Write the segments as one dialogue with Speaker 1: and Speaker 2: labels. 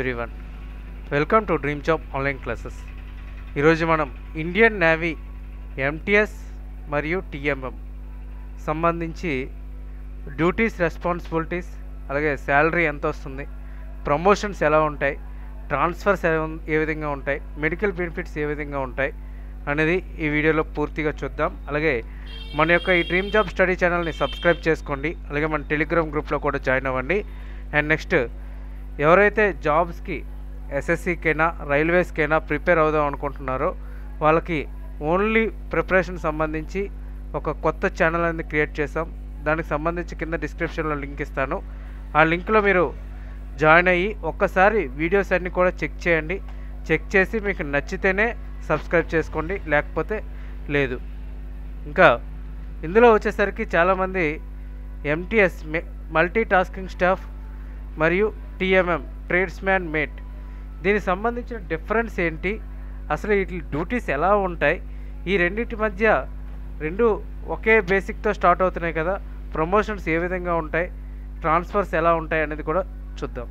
Speaker 1: Everyone, welcome to Dream Job Online Classes. ఈరోజు మనం Indian navy MTS మరియు TMM సంబంధించి డ్యూటీస్ రెస్పాన్సిబిలిటీస్ అలాగే శాలరీ ఎంత వస్తుంది, ప్రమోషన్స్ ఎలా ఉంటాయి, ట్రాన్స్ఫర్స్ ఏ విధంగా ఉంటాయి, మెడికల్ బెనిఫిట్స్ ఏ విధంగా ఉంటాయి అనేది ఈ వీడియోలో పూర్తిగా చూద్దాం. అలాగే మన యొక్క ఈ డ్రీమ్ జాబ్ స్టడీ ఛానల్ని సబ్స్క్రైబ్ చేసుకోండి. అలాగే మన టెలిగ్రామ్ గ్రూప్లో కూడా జాయిన్ అవ్వండి. అండ్ నెక్స్ట్ ఎవరైతే జాబ్స్కి ఎస్ఎస్సికైనా రైల్వేస్కైనా ప్రిపేర్ అవుదాం అనుకుంటున్నారో వాళ్ళకి ఓన్లీ ప్రిపరేషన్ సంబంధించి ఒక కొత్త ఛానల్ అనేది క్రియేట్ చేసాం. దానికి సంబంధించి కింద డిస్క్రిప్షన్లో లింక్ ఇస్తాను. ఆ లింక్లో మీరు జాయిన్ అయ్యి ఒక్కసారి వీడియోస్ అన్నీ కూడా చెక్ చేయండి. చెక్ చేసి మీకు నచ్చితేనే సబ్స్క్రైబ్ చేసుకోండి, లేకపోతే లేదు. ఇంకా ఇందులో వచ్చేసరికి చాలామంది ఎంటీఎస్ మల్టీ టాస్కింగ్ స్టాఫ్ మరియు టీఎంఎం ట్రేడ్స్మ్యాన్ మేట్ దీనికి సంబంధించిన డిఫరెన్స్ ఏంటి, అసలు వీటి డ్యూటీస్ ఎలా ఉంటాయి, ఈ రెండింటి మధ్య రెండు ఒకే బేసిక్తో స్టార్ట్ అవుతున్నాయి కదా, ప్రమోషన్స్ ఏ విధంగా ఉంటాయి, ట్రాన్స్ఫర్స్ ఎలా ఉంటాయి అనేది కూడా చూద్దాం.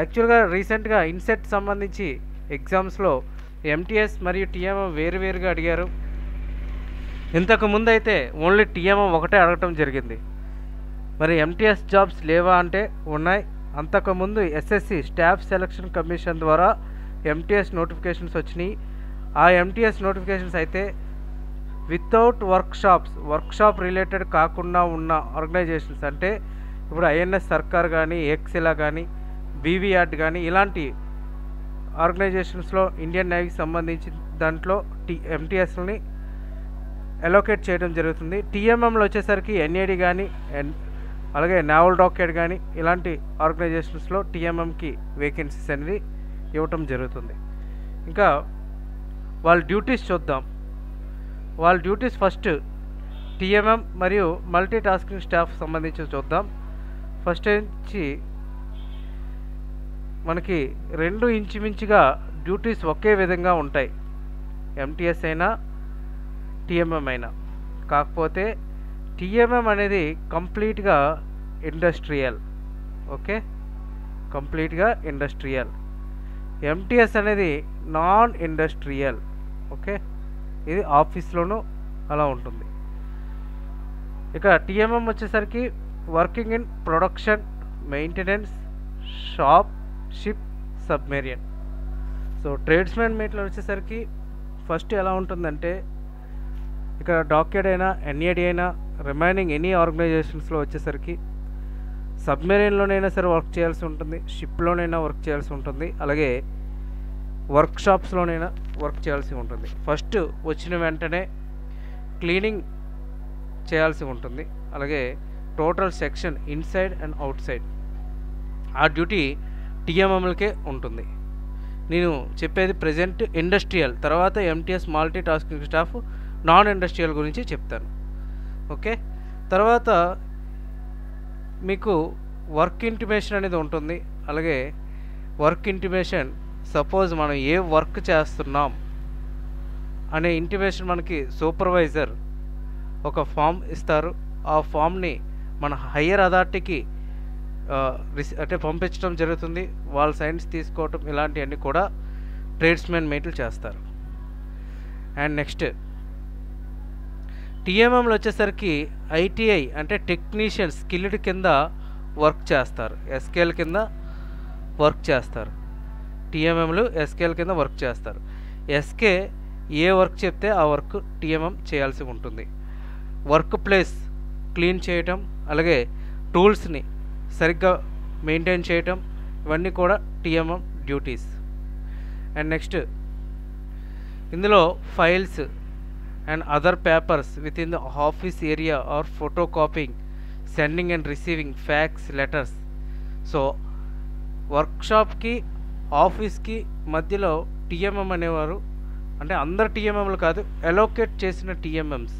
Speaker 1: యాక్చువల్గా రీసెంట్గా ఇన్సెట్ సంబంధించి ఎగ్జామ్స్లో ఎంటీఎస్ మరియు టీఎంఎం వేరువేరుగా అడిగారు. ఇంతకుముందు అయితే ఓన్లీ టీఎంఎం ఒకటే అడగటం జరిగింది. మరి ఎంటీఎస్ జాబ్స్ లేవా అంటే ఉన్నాయి. అంతకుముందు ఎస్ఎస్సి స్టాఫ్ సెలక్షన్ కమిషన్ ద్వారా ఎంటీఎస్ నోటిఫికేషన్స్ వచ్చినాయి. ఆ ఎంటీఎస్ నోటిఫికేషన్స్ అయితే వితౌట్ వర్క్షాప్ రిలేటెడ్ కాకుండా ఉన్న ఆర్గనైజేషన్స్, అంటే ఇప్పుడు ఐఎన్ఎస్ సర్కార్ కానీ, ఎక్సిలా కానీ, బీవీఆర్డ్ కానీ ఇలాంటి ఆర్గనైజేషన్స్లో ఇండియన్ నేవీకి సంబంధించి దాంట్లో ఎంటీఎస్ని అలోకేట్ చేయడం జరుగుతుంది. టీఎంఎంలో వచ్చేసరికి ఎన్ఏడి కానీ అలాగే నావల్ డాక్యార్డ్ కానీ ఇలాంటి ఆర్గనైజేషన్స్లో టీఎంఎంకి వేకెన్సీస్ అనేది ఇవ్వటం జరుగుతుంది. ఇంకా వాళ్ళ డ్యూటీస్ చూద్దాం. వాళ్ళ డ్యూటీస్ ఫస్ట్ టీఎంఎం మరియు మల్టీ టాస్కింగ్ స్టాఫ్ సంబంధించి చూద్దాం. ఫస్ట్ నుంచి మనకి రెండు ఇంచుమించుగా డ్యూటీస్ ఒకే విధంగా ఉంటాయి, ఎంటీఎస్ అయినా టీఎంఎం అయినా. కాకపోతే టీఎంఎం అనేది కంప్లీట్గా ఇండస్ట్రియల్, ఓకే, కంప్లీట్గా ఇండస్ట్రియల్. ఎంటీఎస్ అనేది నాన్ ఇండస్ట్రియల్, ఓకే, ఇది ఆఫీస్లోనూ అలా ఉంటుంది. ఇక టీఎంఎం వచ్చేసరికి working in production, maintenance, ship, submarine. So tradesmen మేట్లో వచ్చేసరికి ఫస్ట్ ఎలా ఉంటుందంటే ఇక్కడ డాక్యార్డ్ అయినా ఎన్ఏడి అయినా రిమైనింగ్ ఎనీ ఆర్గనైజేషన్స్లో వచ్చేసరికి సబ్మెరీన్లోనైనా సరే వర్క్ చేయాల్సి ఉంటుంది, షిప్లోనైనా వర్క్ చేయాల్సి ఉంటుంది, అలాగే వర్క్షాప్స్లోనైనా వర్క్ చేయాల్సి ఉంటుంది. ఫస్ట్ వచ్చిన వెంటనే క్లీనింగ్ చేయాల్సి ఉంటుంది, అలాగే total section inside and out side ఆ డ్యూటీ టీఎంఎంలకే ఉంటుంది. నేను చెప్పేది ప్రజెంట్ ఇండస్ట్రియల్, తర్వాత MTS multi tasking staff non industrial గురించి చెప్తాను, ఓకే. తర్వాత మీకు వర్క్ ఇంటిమేషన్ అనేది ఉంటుంది. అలాగే వర్క్ ఇంటిమేషన్ సపోజ్ మనం ఏ వర్క్ చేస్తున్నాం అనే ఇంటిమేషన్ మనకి సూపర్వైజర్ ఒక ఫామ్ ఇస్తారు. ఆ ఫామ్ని మన హయ్యర్ అథారిటీకి అంటే పంపించడం జరుగుతుంది. వాళ్ళ సైన్స్ తీసుకోవటం ఇలాంటివన్నీ కూడా ట్రేడ్స్మెన్ మేట్లు చేస్తారు. అండ్ నెక్స్ట్ టీఎంఎంలో వచ్చేసరికి ఐటీఐ అంటే టెక్నీషియన్ స్కిల్డ్ కింద వర్క్ చేస్తారు, ఎస్కేఎల్ కింద వర్క్ చేస్తారు. టీఎంఎంలు ఎస్కేఎల్ కింద వర్క్ చేస్తారు. ఎస్కే ఏ వర్క్ చెప్తే ఆ వర్క్ టీఎంఎం చేయాల్సి ఉంటుంది. వర్క్ ప్లేస్ క్లీన్ చేయటం, అలాగే టూల్స్ని సరిగ్గా మెయింటైన్ చేయటం, ఇవన్నీ కూడా టీఎంఎం డ్యూటీస్. అండ్ నెక్స్ట్ ఇందులో files and other papers within the office area or photocopying, sending and receiving fax letters. So వర్క్షాప్కి ఆఫీస్కి మధ్యలో టీఎంఎం అనేవారు, అంటే అందరు టీఎంఎంలు కాదు, అలోకేట్ చేసిన టీఎంఎంస్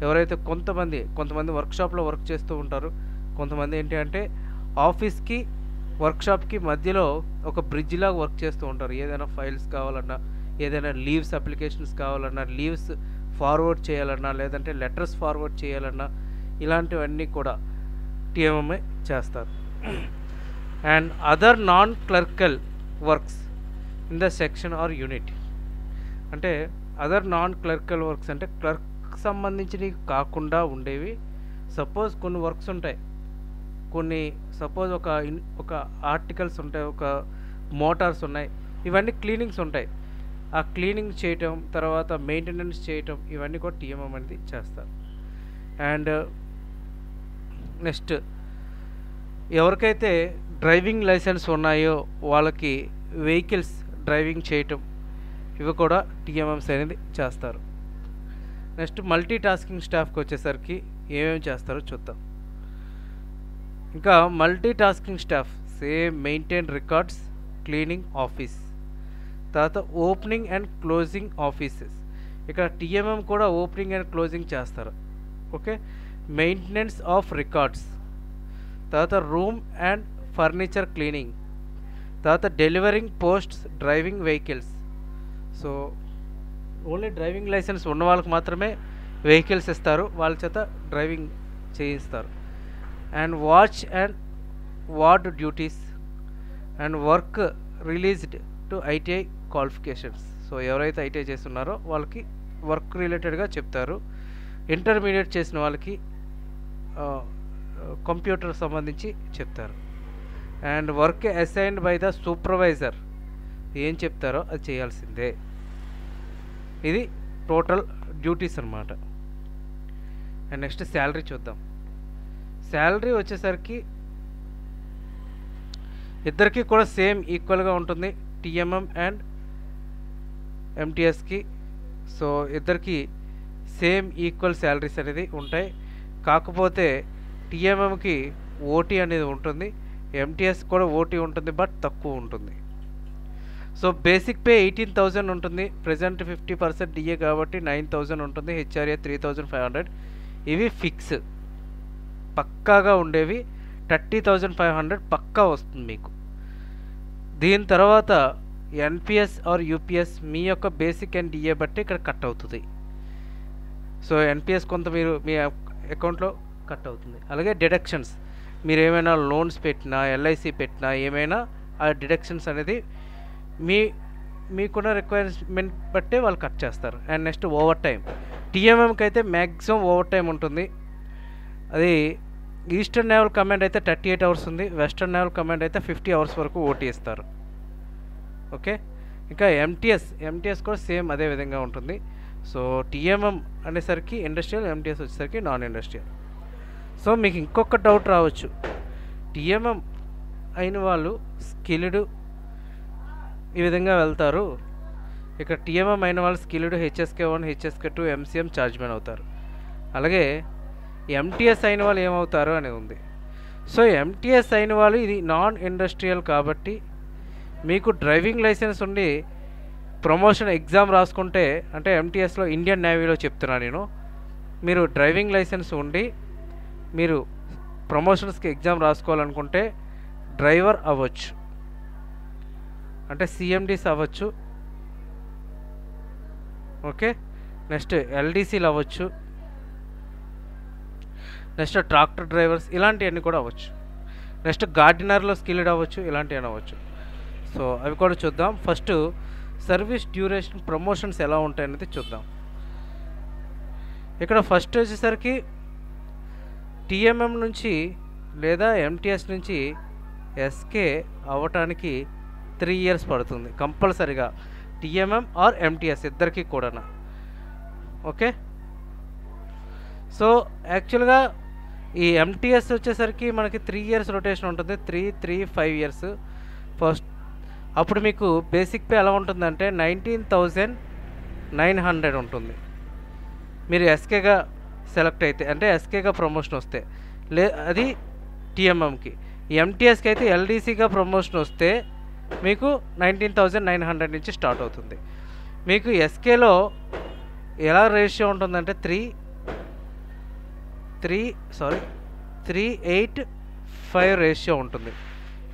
Speaker 1: ఎవరైతే కొంతమంది వర్క్షాప్లో వర్క్ చేస్తూ ఉంటారు, కొంతమంది ఏంటి అంటే ఆఫీస్కి వర్క్షాప్కి మధ్యలో ఒక బ్రిడ్జ్ లాగా వర్క్ చేస్తూ ఉంటారు. ఏదైనా ఫైల్స్ కావాలన్నా, ఏదైనా లీవ్స్ అప్లికేషన్స్ కావాలన్నా, లీవ్స్ ఫార్వర్డ్ చేయాలన్నా, లేదంటే లెటర్స్ ఫార్వర్డ్ చేయాలన్నా, ఇలాంటివన్నీ కూడా టీఎంఎంఏ చేస్తారు. And other non clerical works in the section or unit. అంటే అదర్ నాన్ క్లర్కల్ వర్క్స్ అంటే క్లర్క్ సంబంధించినవి కాకుండా ఉండేవి. సపోజ్ కొన్ని వర్క్స్ ఉంటాయి, కొన్ని సపోజ్ ఒక ఆర్టికల్స్ ఉంటాయి, ఒక మోటార్స్ ఉన్నాయి, ఇవన్నీ క్లీనింగ్స్ ఉంటాయి. ఆ క్లీనింగ్ చేయటం, తర్వాత మెయింటెనెన్స్ చేయటం, ఇవన్నీ కూడా టీఎంఎం అనేది చేస్తారు. అండ్ నెక్స్ట్ ఎవరికైతే డ్రైవింగ్ లైసెన్స్ ఉన్నాయో వాళ్ళకి వెహికల్స్ డ్రైవింగ్ చేయటం, ఇవి కూడా టీఎంఎంస్ అనేది చేస్తారు. నెక్స్ట్ మల్టీ టాస్కింగ్ స్టాఫ్కి వచ్చేసరికి ఏమేమి చేస్తారో చూద్దాం. ఇంకా multi tasking staff maintain records, cleaning office, తర్వాత ఓపెనింగ్ అండ్ క్లోజింగ్ ఆఫీసెస్. ఇక్కడ టీఎంఎం కూడా ఓపెనింగ్ అండ్ క్లోజింగ్ చేస్తారు. ఓకే, మెయింటెనెన్స్ ఆఫ్ రికార్డ్స్, తర్వాత రూమ్ అండ్ ఫర్నిచర్ క్లీనింగ్, తర్వాత delivering posts, driving vehicles. So only driving licence ఉన్న వాళ్ళకి మాత్రమే vehicles ఇస్తారు, వాళ్ళ చేత డ్రైవింగ్ చేయిస్తారు. And watch and ward duties and work related to ITI qualifications. So ఎవరైతే ఐటీఐ చేస్తున్నారో వాళ్ళకి వర్క్ రిలేటెడ్గా చెప్తారు. ఇంటర్మీడియట్ చేసిన వాళ్ళకి కంప్యూటర్ సంబంధించి చెప్తారు. And work assigned by the supervisor, ఏం చెప్తారో అది చేయాల్సిందే. ఇది టోటల్ డ్యూటీస్ అన్నమాట. అండ్ నెక్స్ట్ శాలరీ చూద్దాం. శాలరీ వచ్చేసరికి ఇద్దరికి కూడా సేమ్ ఈక్వల్గా ఉంటుంది, టీఎంఎం అండ్ ఎంటీఎస్కి. సో ఇద్దరికి సేమ్ ఈక్వల్ శాలరీస్ అనేది ఉంటాయి. కాకపోతే టీఎంఎంకి ఓటీ అనేది ఉంటుంది, ఎంటీఎస్ కూడా ఓటీ ఉంటుంది, బట్ తక్కువ ఉంటుంది. సో బేసిక్ పే 18,000 ఉంటుంది, ప్రజెంట్ 50% డిఏ కాబట్టి 9,000 ఉంటుంది, హెచ్ఆర్ఏ 3,500. ఇవి ఫిక్స్ పక్కాగా ఉండేవి. 30,500 పక్కా వస్తుంది మీకు. దీని తర్వాత ఎన్పిఎస్ ఆర్ యూపీఎస్ మీ యొక్క బేసిక్ అండ్ డిఏ బట్టి ఇక్కడ కట్ అవుతుంది. సో ఎన్పిఎస్ కొంత మీరు మీ అకౌంట్లో కట్ అవుతుంది. అలాగే డిడక్షన్స్, మీరు ఏమైనా లోన్స్ పెట్టినా, ఎల్ఐసి పెట్టినా, ఏమైనా ఆ డిడక్షన్స్ అనేది మీకున్న రిక్వైర్మెంట్ బట్టే వాళ్ళు కట్ చేస్తారు. And next overtime. టీఎంఎంకి అయితే మ్యాక్సిమం ఓవర్ టైం ఉంటుంది. అది ఈస్టర్న్ నేవల్ కమాండ్ అయితే 38 అవర్స్ ఉంది, వెస్టర్న్ నేవల్ కమాండ్ అయితే 50 అవర్స్ వరకు ఓటీ ఇస్తారు. ఓకే, ఇంకా ఎంటీఎస్ కూడా సేమ్ అదే విధంగా ఉంటుంది. సో టీఎంఎం అనేసరికి ఇండస్ట్రియల్, ఎంటీఎస్ వచ్చేసరికి నాన్ ఇండస్ట్రియల్. సో మీకు ఇంకొక డౌట్ రావచ్చు, టీఎంఎం అయిన వాళ్ళు స్కిల్డ్ ఈ విధంగా వెళ్తారు, ఇక్కడ టీఎంఎం అయిన వాళ్ళు స్కిల్డ్ హెచ్ఎస్కే1, హెచ్ఎస్కే2, ఎంసీఎం ఛార్జ్మెన్ అవుతారు. అలాగే ఎంటీఎస్ అయిన వాళ్ళు ఏమవుతారు అనేది ఉంది. సో ఎంటీఎస్ అయిన వాళ్ళు ఇది నాన్ ఇండస్ట్రియల్ కాబట్టి మీకు డ్రైవింగ్ లైసెన్స్ ఉండి ప్రమోషన్ ఎగ్జామ్ రాసుకుంటే, అంటే ఎంటీఎస్లో ఇండియన్ నేవీలో చెప్తున్నాను నేను, మీరు డ్రైవింగ్ లైసెన్స్ ఉండి మీరు ప్రమోషన్స్కి ఎగ్జామ్ రాసుకోవాలనుకుంటే డ్రైవర్ అవ్వచ్చు, అంటే సిఎండీస్ అవ్వచ్చు. ఓకే, నెక్స్ట్ ఎల్డీసీలు అవ్వచ్చు, నెక్స్ట్ ట్రాక్టర్ డ్రైవర్స్, ఇలాంటివన్నీ కూడా అవ్వచ్చు. నెక్స్ట్ గార్డినర్లో స్కిల్డ్ అవ్వచ్చు, ఇలాంటివి అవ్వచ్చు. సో అవి కూడా చూద్దాం. ఫస్ట్ సర్వీస్ డ్యూరేషన్, ప్రమోషన్స్ ఎలా ఉంటాయనేది చూద్దాం. ఇక్కడ ఫస్ట్ వచ్చేసరికి టీఎంఎం నుంచి లేదా ఎంటీఎస్ నుంచి ఎస్కే అవ్వటానికి 3 years పడుతుంది కంపల్సరీగా, టీఎంఎం ఆర్ ఎంటీఎస్ ఇద్దరికి కూడా. ఓకే, సో యాక్చువల్గా ఈ ఎంటీఎస్ వచ్చేసరికి మనకి 3 years రొటేషన్ ఉంటుంది, 3, 5 years ఫస్ట్. అప్పుడు మీకు బేసిక్ పే ఎలా ఉంటుందంటే 19,900 ఉంటుంది. మీరు ఎస్కేగా సెలెక్ట్ అయితే, అంటే ఎస్కేగా ప్రమోషన్ వస్తే, అది టీఎంఎంకి. ఎంటీఎస్కి అయితే ఎల్డీసీగా ప్రమోషన్ వస్తే మీకు 19,900 నుంచి స్టార్ట్ అవుతుంది. మీకు ఎస్కేలో ఎలా రేషియో ఉంటుందంటే 3:8:5 రేషియో ఉంటుంది.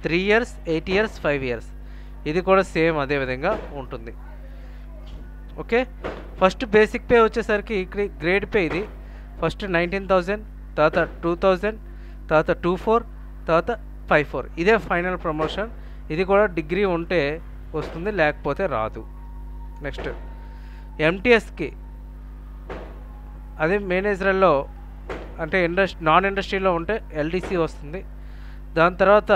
Speaker 1: 3 years, 8 years, 5 years. ఇది కూడా సేమ్ అదే విధంగా ఉంటుంది. ఓకే, ఫస్ట్ బేసిక్ పే వచ్చేసరికి గ్రేడ్ పే ఇది. ఫస్ట్ 19,000, తర్వాత 2,000, తర్వాత 24, తర్వాత 54. ఇదే ఫైనల్ ప్రమోషన్. ఇది కూడా డిగ్రీ ఉంటే వస్తుంది, లేకపోతే రాదు. నెక్స్ట్ ఎంటీఎస్కి అదే మేనేజర్లో అంటే నాన్ ఇండస్ట్రీలో ఉంటే ఎల్డీసీ వస్తుంది. దాని తర్వాత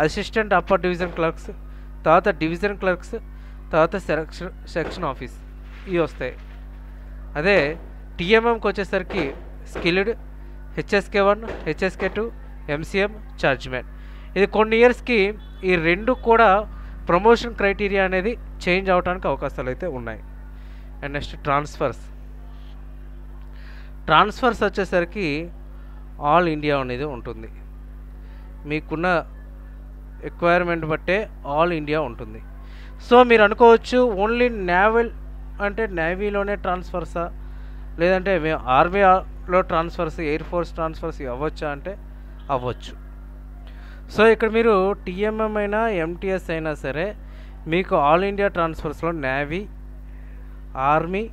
Speaker 1: అసిస్టెంట్ అప్పర్ డివిజన్ క్లర్క్స్, తర్వాత డివిజన్ క్లర్క్స్, తర్వాత సెక్షన్ ఆఫీస్ ఇవి వస్తాయి. అదే టీఎంఎంకి వచ్చేసరికి skilled, HSK1, HSK2, MCM, chargemen. ఇది కొన్ని ఇయర్స్కి ఈ రెండు కూడా ప్రమోషన్ క్రైటీరియా అనేది చేంజ్ అవడానికి అవకాశాలు అయితే ఉన్నాయి. అండ్ నెక్స్ట్ ట్రాన్స్ఫర్స్ వచ్చేసరికి ఆల్ ఇండియా అనేది ఉంటుంది. మీకున్న రిక్వైర్మెంట్ బట్టే ఆల్ ఇండియా ఉంటుంది. సో మీరు అనుకోవచ్చు ఓన్లీ నేవల్ అంటే నేవీలోనే ట్రాన్స్ఫర్సా, లేదంటే మేము ఆర్మీలో ట్రాన్స్ఫర్స్, ఎయిర్ ఫోర్స్ ట్రాన్స్ఫర్స్ అవ్వచ్చా అంటే అవ్వచ్చు. సో ఇక్కడ మీరు టీఎంఎం అయినా ఎంటీఎస్ అయినా సరే మీకు ఆల్ ఇండియా ట్రాన్స్ఫర్స్లో నేవీ, ఆర్మీ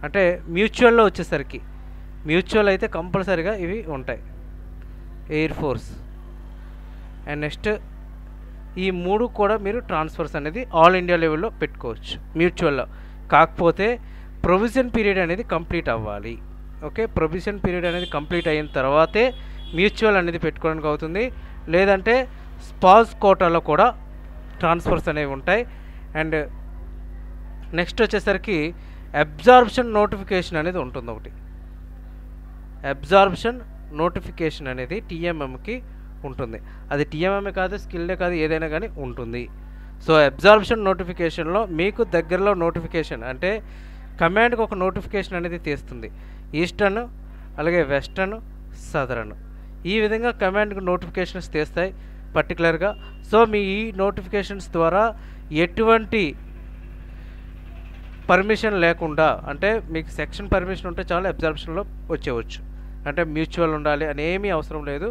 Speaker 1: అంటే మ్యూచువల్లో వచ్చేసరికి మ్యూచువల్ అయితే కంపల్సరీగా ఇవి ఉంటాయి, ఎయిర్ ఫోర్స్. అండ్ నెక్స్ట్ ఈ మూడు కూడా మీరు ట్రాన్స్ఫర్స్ అనేది ఆల్ ఇండియా లెవెల్లో పెట్టుకోవచ్చు మ్యూచువల్లో. కాకపోతే ప్రొవిజన్ పీరియడ్ అనేది కంప్లీట్ అవ్వాలి. ఓకే, ప్రొవిజన్ పీరియడ్ అనేది కంప్లీట్ అయిన తర్వాతే మ్యూచువల్ అనేది పెట్టుకోవడానికి అవుతుంది. లేదంటే స్పాస్ కోటాలో కూడా ట్రాన్స్ఫర్స్ అనేవి ఉంటాయి. అండ్ నెక్స్ట్ వచ్చేసరికి అబ్జార్ప్షన్ నోటిఫికేషన్ అనేది ఉంటుంది. ఒకటి అబ్జార్ప్షన్ నోటిఫికేషన్ అనేది టీఎంఎంకి ఉంటుంది. అది టీఎంఎంఏ కాదు, స్కిల్డే కాదు, ఏదైనా కానీ ఉంటుంది. సో అబ్జార్ప్షన్ నోటిఫికేషన్లో మీకు దగ్గరలో నోటిఫికేషన్ అంటే కమాండ్కి ఒక నోటిఫికేషన్ అనేది తీస్తుంది. ఈస్టర్న్, అలాగే వెస్టర్న్, సదరన్, ఈ విధంగా కమాండ్కి నోటిఫికేషన్స్ తీస్తాయి పర్టికులర్గా. సో మీ ఈ నోటిఫికేషన్స్ ద్వారా ఎటువంటి పర్మిషన్ లేకుండా, అంటే మీకు సెక్షన్ పర్మిషన్ ఉంటే చాలు అబ్జార్ప్షన్లో వచ్చేవచ్చు. అంటే మ్యూచువల్ ఉండాలి అని ఏమీ అవసరం లేదు.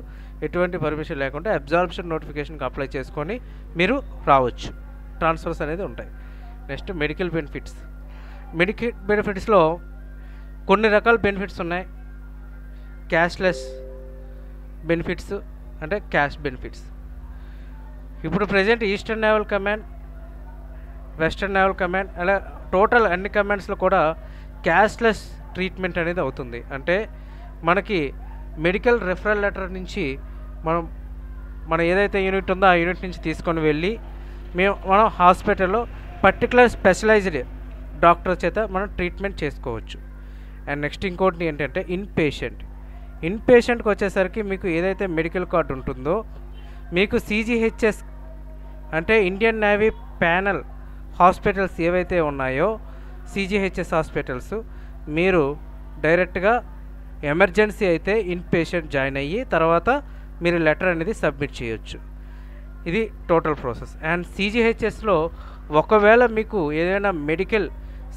Speaker 1: ఎటువంటి పర్మిషన్ లేకుండా అబ్జార్ప్షన్ నోటిఫికేషన్కి అప్లై చేసుకొని మీరు రావచ్చు. ట్రాన్స్ఫర్స్ అనేది ఉంటాయి. నెక్స్ట్ మెడికల్ బెనిఫిట్స్లో కొన్ని రకాల బెనిఫిట్స్ ఉన్నాయి. క్యాష్లెస్ బెనిఫిట్స్ అంటే క్యాష్ బెనిఫిట్స్. ఇప్పుడు present eastern naval command, western naval command, అలా టోటల్ అన్ని కమాండ్స్లో కూడా క్యాష్లెస్ ట్రీట్మెంట్ అనేది అవుతుంది. అంటే మనకి మెడికల్ రెఫరల్ లెటర్ నుంచి మనం ఏదైతే యూనిట్ ఉందో ఆ యూనిట్ నుంచి తీసుకొని వెళ్ళి మనం హాస్పిటల్లో పర్టికులర్ స్పెషలైజ్డ్ డాక్టర్ చేత మనం ట్రీట్మెంట్ చేసుకోవచ్చు. అండ్ నెక్స్ట్ ఇంకోటి ఏంటంటే ఇన్ పేషెంట్కి వచ్చేసరికి మీకు ఏదైతే మెడికల్ కార్డు ఉంటుందో మీకు CGHS అంటే ఇండియన్ నేవీ ప్యానల్ హాస్పిటల్స్ ఏవైతే ఉన్నాయో CGHS హాస్పిటల్స్ మీరు డైరెక్ట్గా ఎమర్జెన్సీ అయితే ఇన్ పేషెంట్ జాయిన్ అయ్యి తర్వాత మీరు లెటర్ అనేది సబ్మిట్ చేయొచ్చు. ఇది టోటల్ ప్రాసెస్. అండ్ CGHSలో ఒకవేళ మీకు ఏదైనా మెడికల్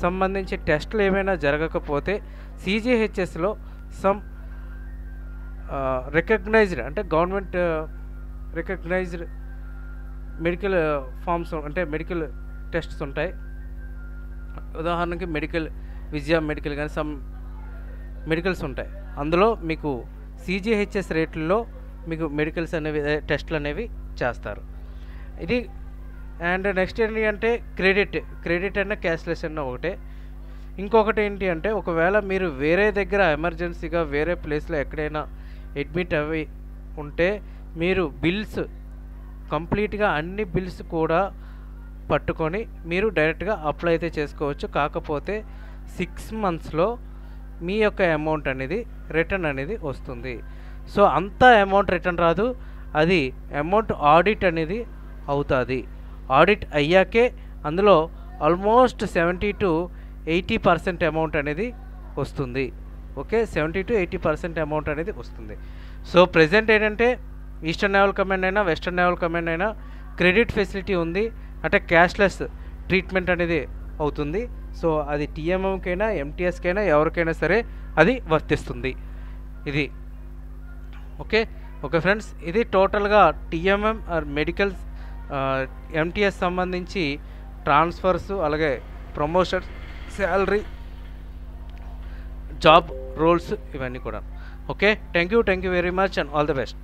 Speaker 1: సంబంధించి టెస్టులు ఏమైనా జరగకపోతే CGHSలో సమ్ రికగ్నైజ్డ్ అంటే గవర్నమెంట్ రికగ్నైజ్డ్ మెడికల్ ఫార్మ్స్ అంటే మెడికల్ టెస్ట్స్ ఉంటాయి. ఉదాహరణకి విజయ మెడికల్ కానీ సమ్ మెడికల్స్ ఉంటాయి. అందులో మీకు CGHS రేట్లలో మీకు మెడికల్స్ అనేవి టెస్ట్లు అనేవి చేస్తారు. ఇది అండ్ నెక్స్ట్ ఏంటి అంటే క్రెడిట్ అన్న క్యాష్లెస్ అన్న ఒకటే. ఇంకొకటి ఏంటి అంటే ఒకవేళ మీరు వేరే దగ్గర ఎమర్జెన్సీగా వేరే ప్లేస్లో ఎక్కడైనా అడ్మిట్ అవి ఉంటే మీరు బిల్స్ కంప్లీట్గా అన్ని బిల్స్ కూడా పట్టుకొని మీరు డైరెక్ట్గా అప్లై అయితే చేసుకోవచ్చు. కాకపోతే 6 monthsలో మీ యొక్క అమౌంట్ అనేది రిటర్న్ అనేది వస్తుంది. సో అంత అమౌంట్ రిటర్న్ రాదు, అది అమౌంట్ ఆడిట్ అనేది అవుతుంది. ఆడిట్ అయ్యాకే అందులో ఆల్మోస్ట్ 70 to 80% అమౌంట్ అనేది వస్తుంది. ఓకే, 70 to 80% అమౌంట్ అనేది వస్తుంది. సో ప్రెజెంట్ ఏంటంటే ఈస్టర్న్ నేవల్ కమాండ్ అయినా వెస్టర్న్ నేవల్ కమాండ్ అయినా క్రెడిట్ ఫెసిలిటీ ఉంది, అంటే క్యాష్లెస్ ట్రీట్మెంట్ అనేది అవుతుంది. సో అది టీఎంఎంకైనా ఎంటీఎస్కైనా ఎవరికైనా సరే అది వర్తిస్తుంది. ఇది ఓకే ఫ్రెండ్స్, ఇది టోటల్గా టీఎంఎం ఆర్ మెడికల్ ఎంటీఎస్ సంబంధించి ట్రాన్స్ఫర్స్, అలాగే ప్రమోషన్, శాలరీ, జాబ్ రోల్స్ ఇవన్నీ కూడా. Okay, thank you very much and all the best.